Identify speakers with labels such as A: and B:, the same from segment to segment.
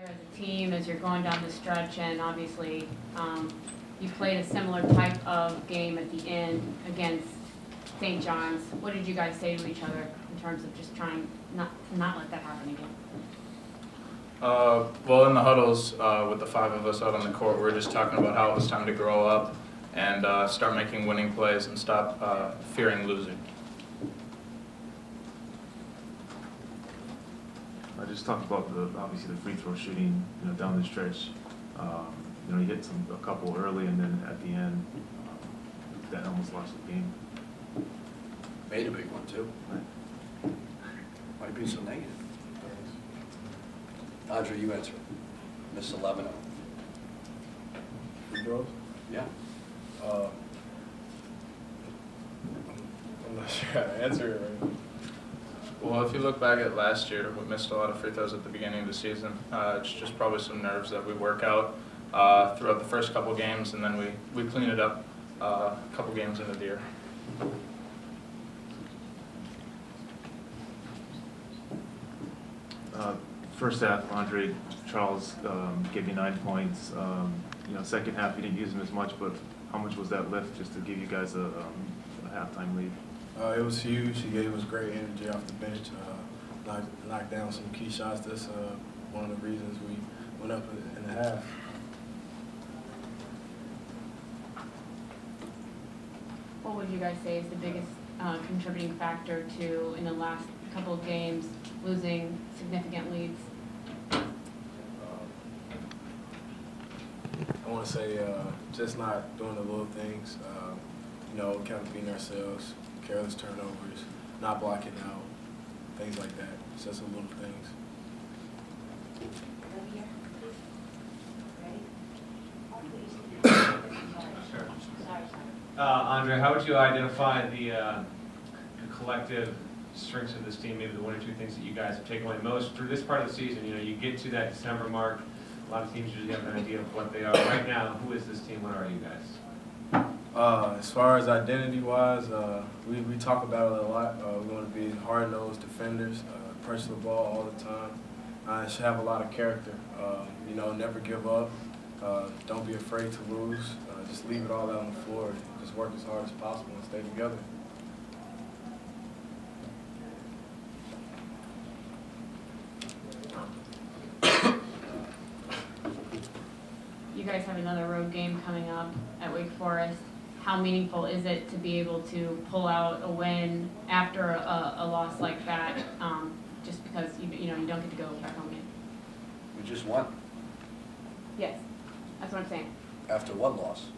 A: As a team, as you're going down the stretch, and obviously you played a similar type of game at the end against St. John's. What did you guys say to each other in terms of just trying not let that happen again?
B: Well, in the huddles, with the five of us out on the court, we were just talking about how it was time to grow up and start making winning plays and stop fearing losing.
C: I just talked about obviously the free throw shooting, down the stretch. You hit a couple early, and then at the end, that almost lost the game.
D: Made a big one too.
C: Right.
D: Might be so negative. Andre, you answer. Miss 11.
E: Free throws?
D: Yeah.
E: I'm not sure how to answer it right now.
B: Well, if you look back at last year, we missed a lot of free throws at the beginning of the season. It's just probably some nerves that we work out throughout the first couple games, and then we clean it up a couple games into the year.
C: First half, Andre Charles gave you 9 points. Second half, you didn't use him as much, but how much was that lift just to give you guys a halftime lead?
E: It was huge. He gave us great energy off the bench. Knocked down some key shots. That's one of the reasons we went up in the half.
A: What would you guys say is the biggest contributing factor to, in the last couple of games, losing significant leads?
E: I want to say just not doing the little things. Kind of being ourselves, careless turnovers, not blocking out, things like that. It's just the little things.
F: Andre, how would you identify the collective strengths of this team, maybe the one or two things that you guys have taken away most through this part of the season? You get to that December mark, a lot of teams usually have an idea of what they are. Right now, who is this team? What are you guys?
E: As far as identity-wise, we talk about it a lot. We want to be hard-nosed defenders, pressure the ball all the time. Should have a lot of character. Never give up. Don't be afraid to lose. Just leave it all out on the floor. Just work as hard as possible and stay together.
A: You guys have another road game coming up at Wake Forest. How meaningful is it to be able to pull out a win after a loss like that, just because you don't get to go back home again?
D: We just won.
A: Yes, that's what I'm saying.
D: After one loss.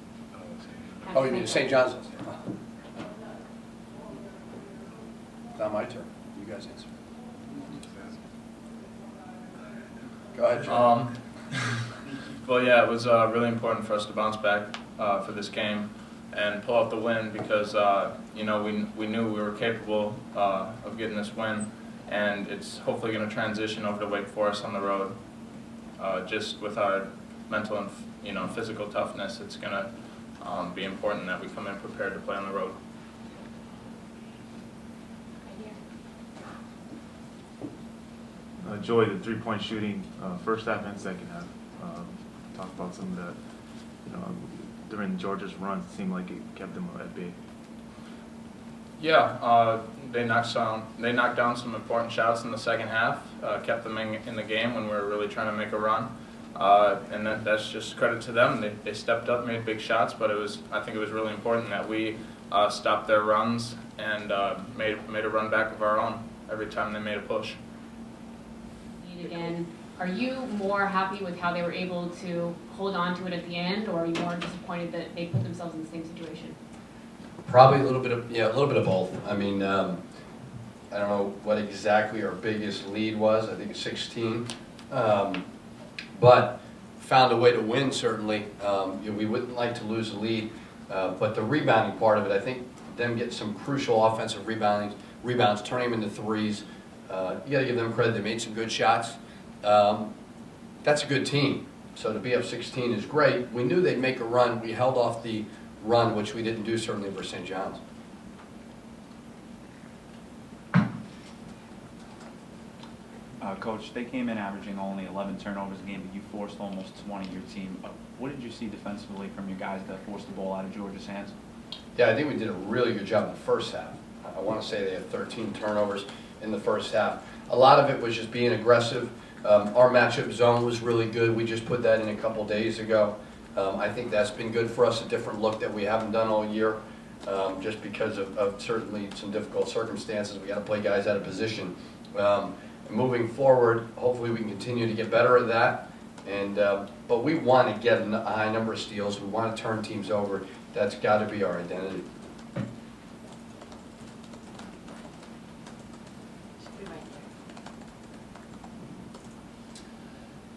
A: After
D: Oh, you mean St. John's? Not my turn. You guys answer. Go ahead, John.
B: Well, yeah, it was really important for us to bounce back for this game and pull out the win because, we knew we were capable of getting this win, and it's hopefully going to transition over to Wake Forest on the road. Just with our mental and physical toughness, it's going to be important that we come in prepared to play on the road.
C: Joy, the three-point shooting, first half and second half. Talk about some of that. During Georgia's run, it seemed like it kept them at bay.
B: Yeah, they knocked down some important shots in the second half, kept them in the game when we were really trying to make a run, and that's just credit to them. They stepped up, made big shots, but I think it was really important that we stopped their runs and made a run back of our own every time they made a push.
A: Again, are you more happy with how they were able to hold on to it at the end, or are you more disappointed that they put themselves in the same situation?
D: Probably a little bit of both. I mean, I don't know what exactly our biggest lead was. I think it's 16, but found a way to win. Certainly, we wouldn't like to lose the lead, but the rebounding part of it, I think, them getting some crucial offensive rebounds, turning them into threes. You got to give them credit. They made some good shots. That's a good team. So to be up 16 is great. We knew they'd make a run. We held off the run, which we didn't do certainly for St. John's.
G: Coach, they came in averaging only 11 turnovers a game, but you forced almost 20 your team. What did you see defensively from your guys that forced the ball out of Georgia's hands?
D: Yeah, I think we did a really good job in the first half. I want to say they had 13 turnovers in the first half. A lot of it was just being aggressive. Our matchup zone was really good. We just put that in a couple days ago. I think that's been good for us, a different look that we haven't done all year, just because of certainly some difficult circumstances. We got to play guys out of position. Moving forward, hopefully we can continue to get better at that. But we want to get a high number of steals. We want to turn teams over. That's got to be our identity.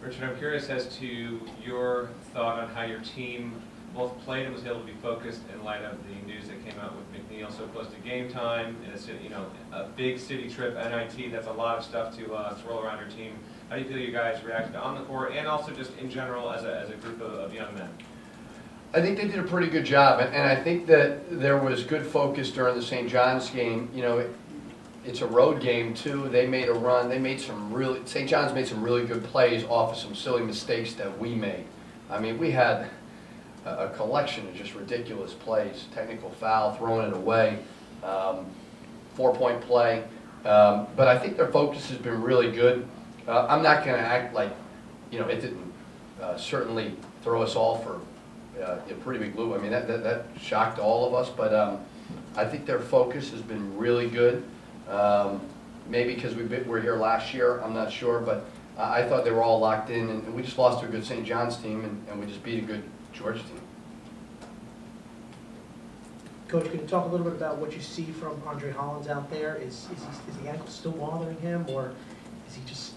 F: Richard, I'm curious as to your thought on how your team both played and was able to be focused in light of the news that came out with McNeil so close to game time, and it's a big city trip, NIT. That's a lot of stuff to roll around your team. How do you feel you guys reacted on the court and also just in general as a group of young men?
D: I think they did a pretty good job, and I think that there was good focus during the St. John's game. It's a road game too. They made a run. St. John's made some really good plays off of some silly mistakes that we made. I mean, we had a collection of just ridiculous plays, technical foul, throwing it away, 4-point play. But I think their focus has been really good. I'm not going to act like, it didn't certainly throw us all for a pretty big loop. I mean, that shocked all of us, but I think their focus has been really good. Maybe because we were here last year, I'm not sure, but I thought they were all locked in, and we just lost to a good St. John's team, and we just beat a good Georgia team.
H: Coach, can you talk a little bit about what you see from Andre Hollins out there? Is the ankle still bothering him, or is he just...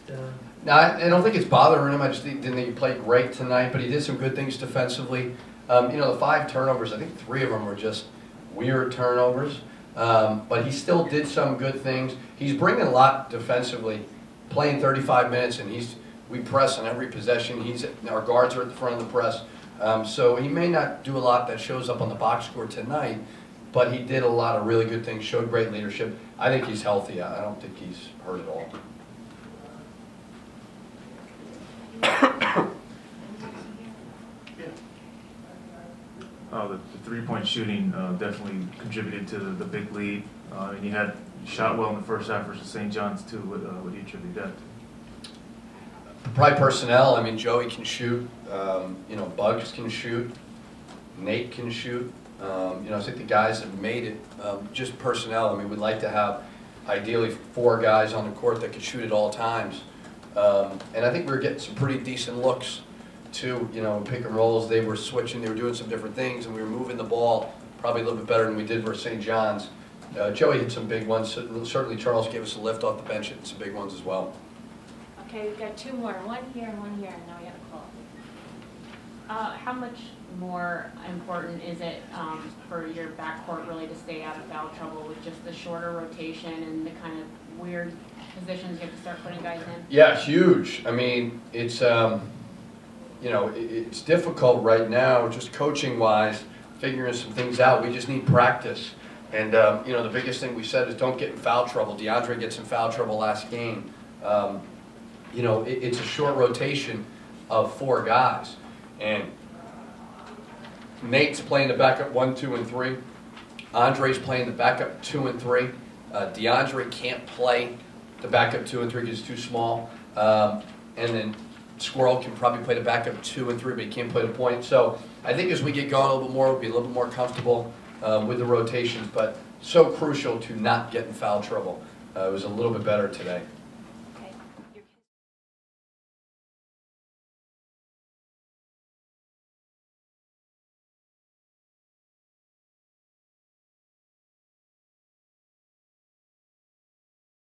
D: No, I don't think it's bothering him. I just didn't think he played great tonight, but he did some good things defensively. The 5 turnovers, I think 3 of them were just weird turnovers. But he still did some good things. He's bringing a lot defensively, playing 35 minutes, and we press on every possession. Our guards are at the front of the press. So he may not do a lot that shows up on the box score tonight, but he did a lot of really good things, showed great leadership. I think he's healthy. I don't think he's hurt at all.
C: The 3-point shooting definitely contributed to the big lead. And you shot well in the first half versus St. John's too. What do you attribute that to?
D: Probably personnel. I mean, Joey can shoot. Bugs can shoot. Nate can shoot. I think the guys have made it. Just personnel. I mean, we'd like to have ideally 4 guys on the court that could shoot at all times. And I think we were getting some pretty decent looks too. Pick and rolls. They were switching. They were doing some different things, and we were moving the ball probably a little bit better than we did versus St. John's. Joey hit some big ones. Certainly, Charles gave us a lift off the bench, hit some big ones as well.
I: Okay, we've got 2 more. One here and one here, and now we got a call.
A: How much more important is it for your backcourt really to stay out of foul trouble with just the shorter rotation and the kind of weird positions you have to start putting guys in?
D: Yeah, huge. I mean, it's it's difficult right now, just coaching-wise, figuring some things out. We just need practice. And the biggest thing we said is don't get in foul trouble. DeAndre gets in foul trouble last game. It's a short rotation of 4 guys. And Nate's playing the backup 1, 2, and 3. Andre's playing the backup 2 and 3. DeAndre can't play the backup 2 and 3 because he's too small. And then Squirrel can probably play the backup 2 and 3, but he can't play the point. So I think as we get going a little bit more, we'll be a little bit more comfortable with the rotations. But so crucial to not get in foul trouble. It was a little bit better today.